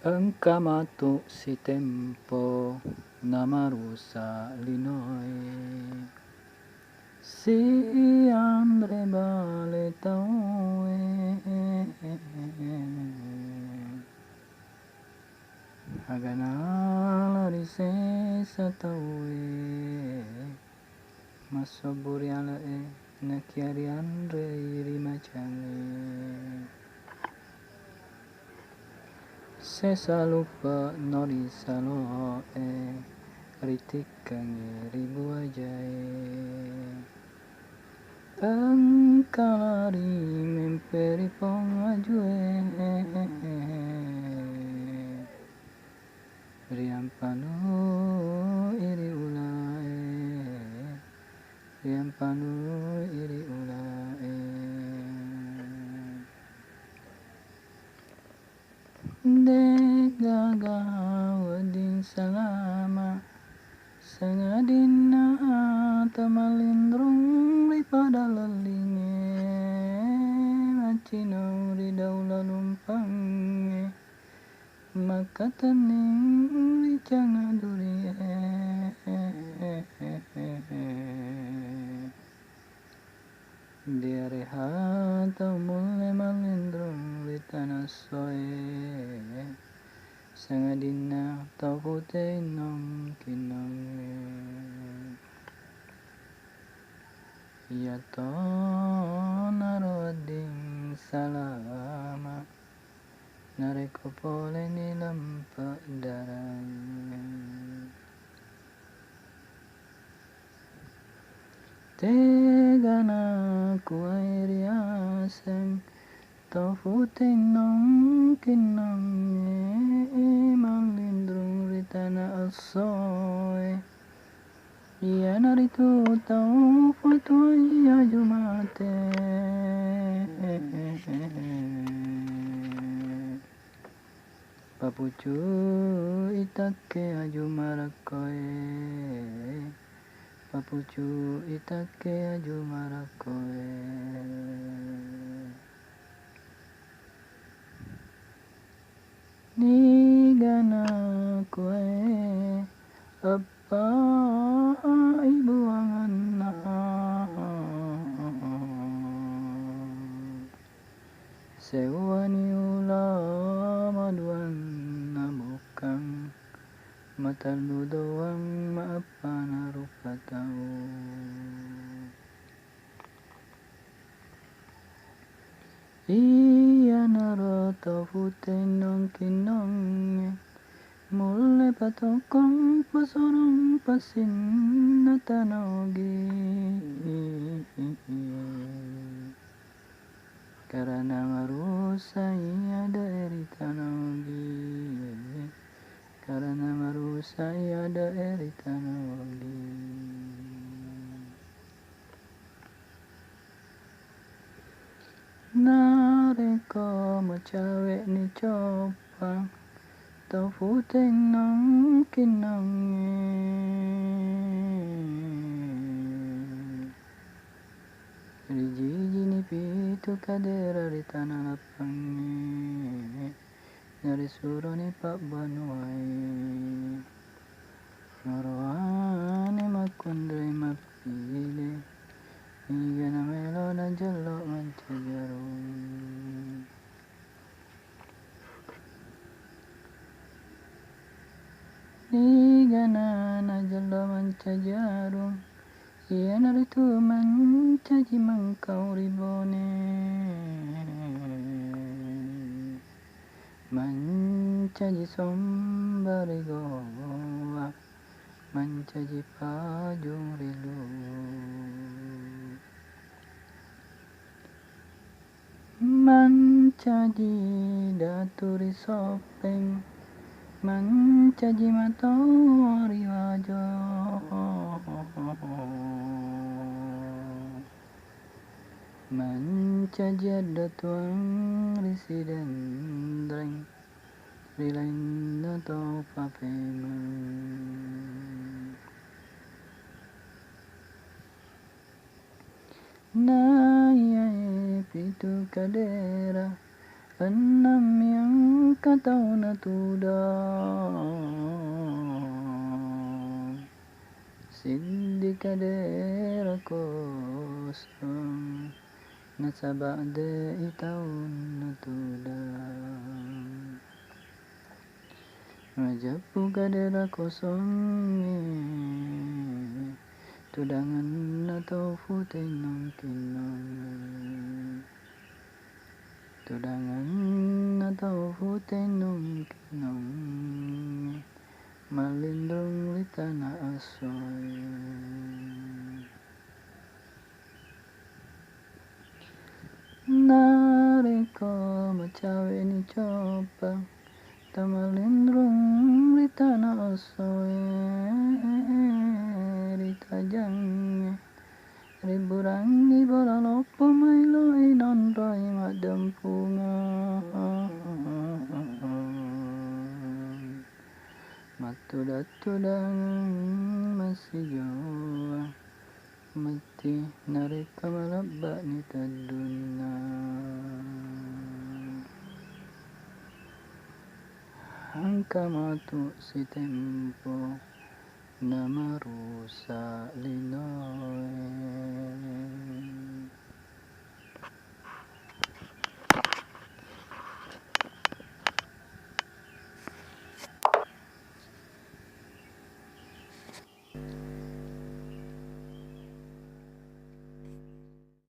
Encamato si tempo namarusa linoi si andre bale taue Haganala risesa taue Masoburi ala nakiari andre iri macane Sesa lupa nori salo ritikangi ribu ajae Engkalari memperi pongajue Riampanu iri ulae Riampanu iri ulae Degaga wading salama Sangadina tamalindrung ripada lelinge Macino ridaula lumpange Maka tening licanga durie Diareha tau mulai malindrung ritana soe Sangadina tau putih nong kinonge Ya to naroding salama Nareko pole ni lampa darang Tegana kuairi aseng Tofutin nong kinonge Malindrung ritana asoe Ia naritu tau futu ia jumate Papucu itake ajumarakoe Papucu itake ajumarakoe Nigana koe apa ibu angana Sewani ulama duan nabukang Matalu doang maapana rupa tau Iya naroto futen nong kinonge Mule patokong pasorong pasin natanogi Karena marusai ada eri tanogi Karena marusai ada eri tanogi Nareko macawe ni copang Tofu tenong kinonge Rijiji ni pitu kadera di tanah lapange Dari suro ni pak banuai Noroane makundre mapile Iga na melo na jalo mancajarum Iga na jalo mancajarum Ia naritu mancaji mangkau ribone Mancaji sombari goa Mancaji pajung rilu Mancaji daturi sopeng Mancaji matori wajo Mancaji ada tuang residen dreng Rilain atau papeman Naya pitu kadera Enam yang katau na tuda Siddi kadera kosong Nasaba'de itaun na tuda Rajapu kadera kosong Tudangan na tau futay nung kinong Tudangan na tau futay nung kinong Malindrong lita na asoy Nariko macawe ni copa Tamalindrong lita na asoy Rita jang Riburang ibalalopo maylo inonroy madampungan Matudad-tudang masigaw Mati narika malaba ni taduna Angka matu si tempo